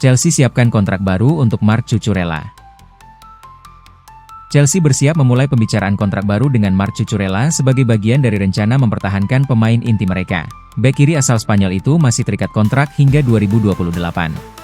Chelsea siapkan kontrak baru untuk Marc Cucurella. Chelsea bersiap memulai pembicaraan kontrak baru dengan Marc Cucurella sebagai bagian dari rencana mempertahankan pemain inti mereka. Bek kiri asal Spanyol itu masih terikat kontrak hingga 2028.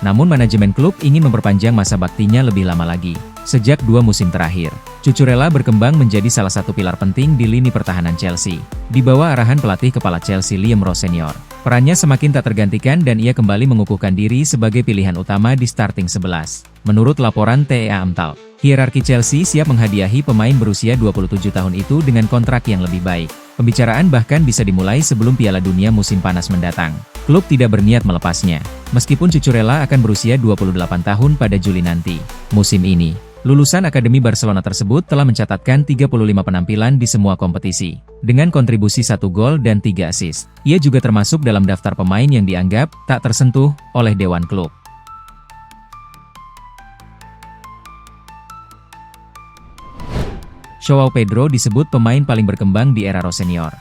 Namun manajemen klub ingin memperpanjang masa baktinya lebih lama lagi. Sejak 2 musim terakhir, Cucurella berkembang menjadi salah satu pilar penting di lini pertahanan Chelsea. Di bawah arahan pelatih kepala Chelsea Liam Rose Senior, perannya semakin tak tergantikan dan ia kembali mengukuhkan diri sebagai pilihan utama di starting 11. Menurut laporan TEA Amtal, hierarki Chelsea siap menghadiahi pemain berusia 27 tahun itu dengan kontrak yang lebih baik. Pembicaraan bahkan bisa dimulai sebelum Piala Dunia musim panas mendatang. Klub tidak berniat melepasnya, meskipun Cucurella akan berusia 28 tahun pada Juli nanti. Musim ini, lulusan Akademi Barcelona tersebut telah mencatatkan 35 penampilan di semua kompetisi, dengan kontribusi 1 gol dan 3 assist. Ia juga termasuk dalam daftar pemain yang dianggap tak tersentuh oleh Dewan Klub. Joao Pedro disebut pemain paling berkembang di era Rose Senior.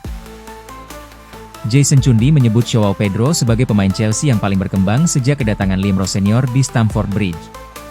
Jason Chundi menyebut Joao Pedro sebagai pemain Chelsea yang paling berkembang sejak kedatangan Liam Rose Senior di Stamford Bridge.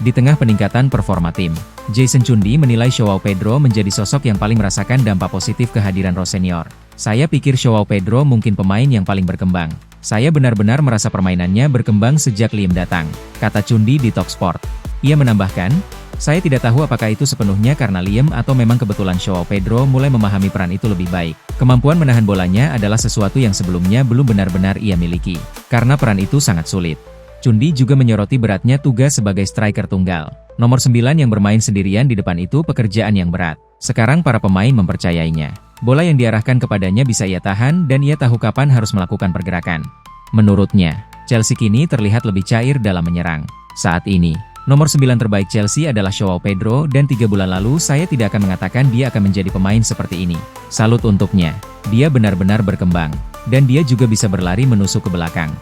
Di tengah peningkatan performa tim, Jason Chundi menilai Joao Pedro menjadi sosok yang paling merasakan dampak positif kehadiran Rose Senior. Saya pikir Joao Pedro mungkin pemain yang paling berkembang. Saya benar-benar merasa permainannya berkembang sejak Liam datang, kata Chundi di Talksport. Ia menambahkan, saya tidak tahu apakah itu sepenuhnya karena Liam atau memang kebetulan Joao Pedro mulai memahami peran itu lebih baik. Kemampuan menahan bolanya adalah sesuatu yang sebelumnya belum benar-benar ia miliki, karena peran itu sangat sulit. Chundi juga menyoroti beratnya tugas sebagai striker tunggal. Nomor 9 yang bermain sendirian di depan itu pekerjaan yang berat. Sekarang para pemain mempercayainya. Bola yang diarahkan kepadanya bisa ia tahan dan ia tahu kapan harus melakukan pergerakan. Menurutnya, Chelsea kini terlihat lebih cair dalam menyerang. Saat ini, nomor 9 terbaik Chelsea adalah Joao Pedro dan 3 bulan lalu saya tidak akan mengatakan dia akan menjadi pemain seperti ini. Salut untuknya. Dia benar-benar berkembang. Dan dia juga bisa berlari menusuk ke belakang.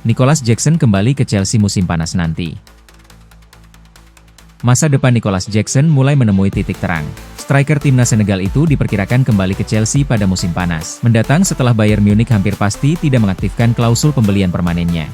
Nicolas Jackson kembali ke Chelsea musim panas nanti. Masa depan Nicolas Jackson mulai menemui titik terang. Striker timnas Senegal itu diperkirakan kembali ke Chelsea pada musim panas mendatang setelah Bayern Munich hampir pasti tidak mengaktifkan klausul pembelian permanennya.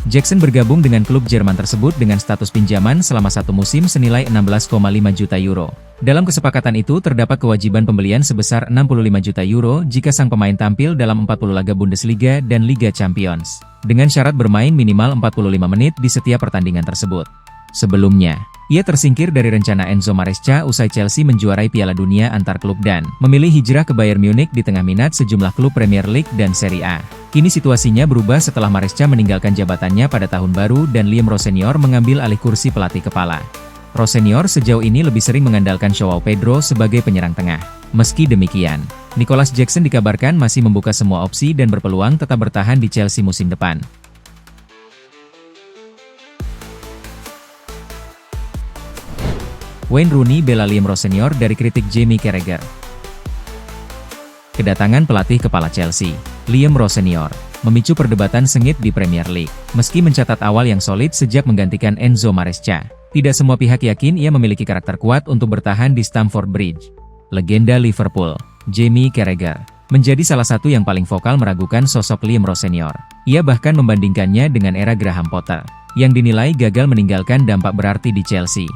Jackson bergabung dengan klub Jerman tersebut dengan status pinjaman selama 1 musim senilai 16,5 juta euro. Dalam kesepakatan itu terdapat kewajiban pembelian sebesar 65 juta euro jika sang pemain tampil dalam 40 laga Bundesliga dan Liga Champions, dengan syarat bermain minimal 45 menit di setiap pertandingan tersebut. Sebelumnya, ia tersingkir dari rencana Enzo Maresca usai Chelsea menjuarai Piala Dunia antar klub dan memilih hijrah ke Bayern Munich di tengah minat sejumlah klub Premier League dan Serie A. Kini situasinya berubah setelah Maresca meninggalkan jabatannya pada tahun baru dan Liam Rose Senior mengambil alih kursi pelatih kepala. Rose Senior sejauh ini lebih sering mengandalkan Joao Pedro sebagai penyerang tengah. Meski demikian, Nicolas Jackson dikabarkan masih membuka semua opsi dan berpeluang tetap bertahan di Chelsea musim depan. Wayne Rooney bela Liam Rose Senior dari kritik Jamie Carragher. Kedatangan pelatih kepala Chelsea, Liam Rose Senior, memicu perdebatan sengit di Premier League. Meski mencatat awal yang solid sejak menggantikan Enzo Maresca, tidak semua pihak yakin ia memiliki karakter kuat untuk bertahan di Stamford Bridge. Legenda Liverpool, Jamie Carragher, menjadi salah satu yang paling vokal meragukan sosok Liam Rose Senior. Ia bahkan membandingkannya dengan era Graham Potter, yang dinilai gagal meninggalkan dampak berarti di Chelsea.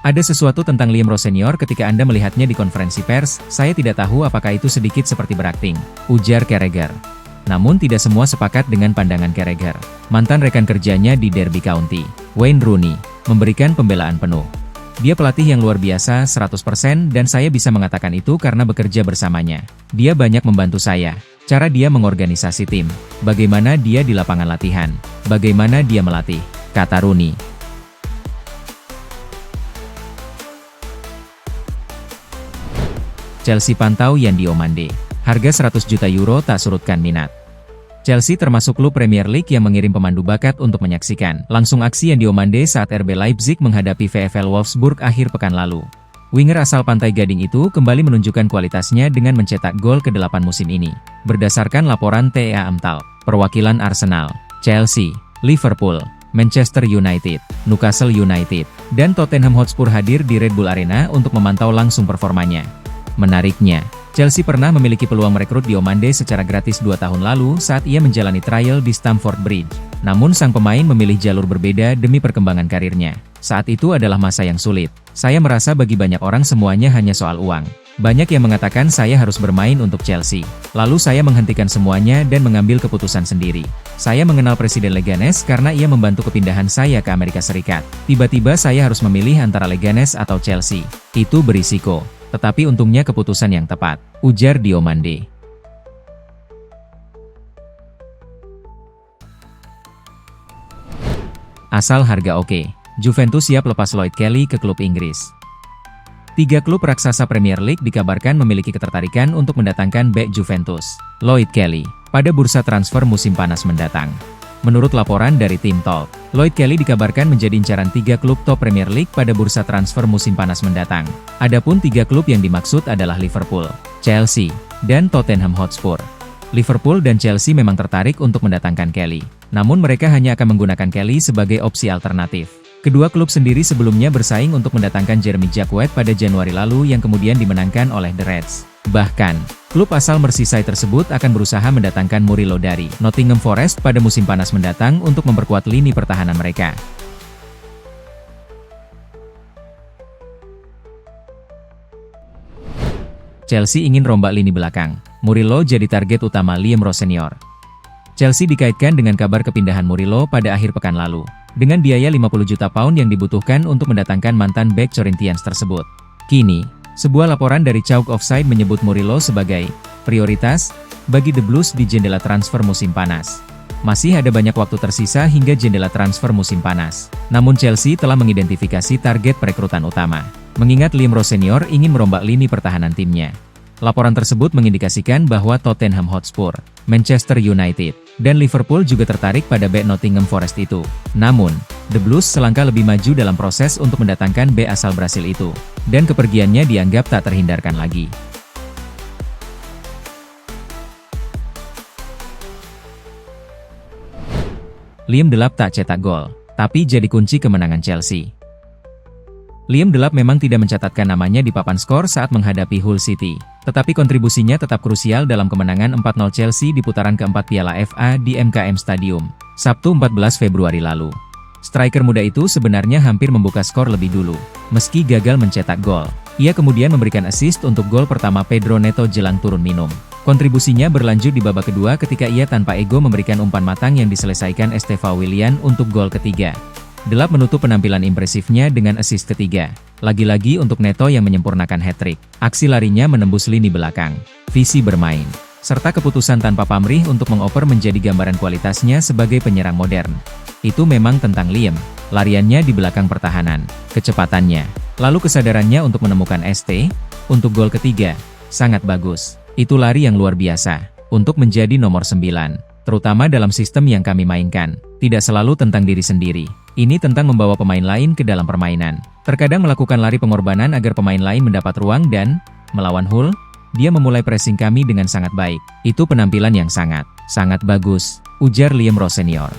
Ada sesuatu tentang Liam Rose Senior ketika Anda melihatnya di konferensi pers, saya tidak tahu apakah itu sedikit seperti berakting, ujar Carragher. Namun tidak semua sepakat dengan pandangan Carragher. Mantan rekan kerjanya di Derby County, Wayne Rooney, memberikan pembelaan penuh. Dia pelatih yang luar biasa 100% dan saya bisa mengatakan itu karena bekerja bersamanya. Dia banyak membantu saya. Cara dia mengorganisasi tim, bagaimana dia di lapangan latihan, bagaimana dia melatih, kata Rooney. Chelsea pantau Yandy Omande. Harga 100 juta euro tak surutkan minat. Chelsea termasuk klub Premier League yang mengirim pemandu bakat untuk menyaksikan langsung aksi Yandy Omande saat RB Leipzig menghadapi VfL Wolfsburg akhir pekan lalu. Winger asal Pantai Gading itu kembali menunjukkan kualitasnya dengan mencetak gol ke-8 musim ini. Berdasarkan laporan TEA Amtal, perwakilan Arsenal, Chelsea, Liverpool, Manchester United, Newcastle United, dan Tottenham Hotspur hadir di Red Bull Arena untuk memantau langsung performanya. Menariknya, Chelsea pernah memiliki peluang merekrut Diomande secara gratis 2 tahun lalu saat ia menjalani trial di Stamford Bridge. Namun sang pemain memilih jalur berbeda demi perkembangan karirnya. Saat itu adalah masa yang sulit. Saya merasa bagi banyak orang semuanya hanya soal uang. Banyak yang mengatakan saya harus bermain untuk Chelsea. Lalu saya menghentikan semuanya dan mengambil keputusan sendiri. Saya mengenal Presiden Leganes karena ia membantu kepindahan saya ke Amerika Serikat. Tiba-tiba saya harus memilih antara Leganes atau Chelsea. Itu berisiko. Tetapi untungnya keputusan yang tepat, ujar Diomande. Asal harga oke, Juventus siap lepas Lloyd Kelly ke klub Inggris. 3 klub raksasa Premier League dikabarkan memiliki ketertarikan untuk mendatangkan bek Juventus, Lloyd Kelly, pada bursa transfer musim panas mendatang. Menurut laporan dari tim Talk, Lloyd Kelly dikabarkan menjadi incaran 3 klub top Premier League pada bursa transfer musim panas mendatang. Adapun 3 klub yang dimaksud adalah Liverpool, Chelsea, dan Tottenham Hotspur. Liverpool dan Chelsea memang tertarik untuk mendatangkan Kelly, namun mereka hanya akan menggunakan Kelly sebagai opsi alternatif. Kedua klub sendiri sebelumnya bersaing untuk mendatangkan Jeremy Jacquet pada Januari lalu yang kemudian dimenangkan oleh The Reds. Bahkan, klub asal Merseyside tersebut akan berusaha mendatangkan Murillo dari Nottingham Forest pada musim panas mendatang untuk memperkuat lini pertahanan mereka. Chelsea ingin rombak lini belakang. Murillo jadi target utama Liam Rose Senior. Chelsea dikaitkan dengan kabar kepindahan Murillo pada akhir pekan lalu, dengan biaya 50 juta pound yang dibutuhkan untuk mendatangkan mantan bek Corinthians tersebut. Kini, sebuah laporan dari Chalk Offside menyebut Murillo sebagai prioritas bagi The Blues di jendela transfer musim panas. Masih ada banyak waktu tersisa hingga jendela transfer musim panas. Namun Chelsea telah mengidentifikasi target perekrutan utama, mengingat Liam Rose Senior ingin merombak lini pertahanan timnya. Laporan tersebut mengindikasikan bahwa Tottenham Hotspur, Manchester United, dan Liverpool juga tertarik pada bek Nottingham Forest itu. Namun, The Blues selangkah lebih maju dalam proses untuk mendatangkan bek asal Brasil itu, dan kepergiannya dianggap tak terhindarkan lagi. Liam Delap tak cetak gol, tapi jadi kunci kemenangan Chelsea. Liam Delap memang tidak mencatatkan namanya di papan skor saat menghadapi Hull City, tetapi kontribusinya tetap krusial dalam kemenangan 4-0 Chelsea di putaran keempat Piala FA di MKM Stadium, Sabtu 14 Februari lalu. Striker muda itu sebenarnya hampir membuka skor lebih dulu, meski gagal mencetak gol. Ia kemudian memberikan assist untuk gol pertama Pedro Neto jelang turun minum. Kontribusinya berlanjut di babak kedua ketika ia tanpa ego memberikan umpan matang yang diselesaikan Estevao Willian untuk gol ketiga. Delap menutup penampilan impresifnya dengan assist ketiga, lagi-lagi untuk Neto yang menyempurnakan hat-trick. Aksi larinya menembus lini belakang, visi bermain, serta keputusan tanpa pamrih untuk mengoper menjadi gambaran kualitasnya sebagai penyerang modern. Itu memang tentang Liam, lariannya di belakang pertahanan, kecepatannya, lalu kesadarannya untuk menemukan ST, untuk gol ketiga, sangat bagus. Itu lari yang luar biasa, untuk menjadi nomor 9, terutama dalam sistem yang kami mainkan, tidak selalu tentang diri sendiri. Ini tentang membawa pemain lain ke dalam permainan. Terkadang melakukan lari pengorbanan agar pemain lain mendapat ruang dan, melawan Hull, dia memulai pressing kami dengan sangat baik. Itu penampilan yang sangat bagus, ujar Liam Rose Senior.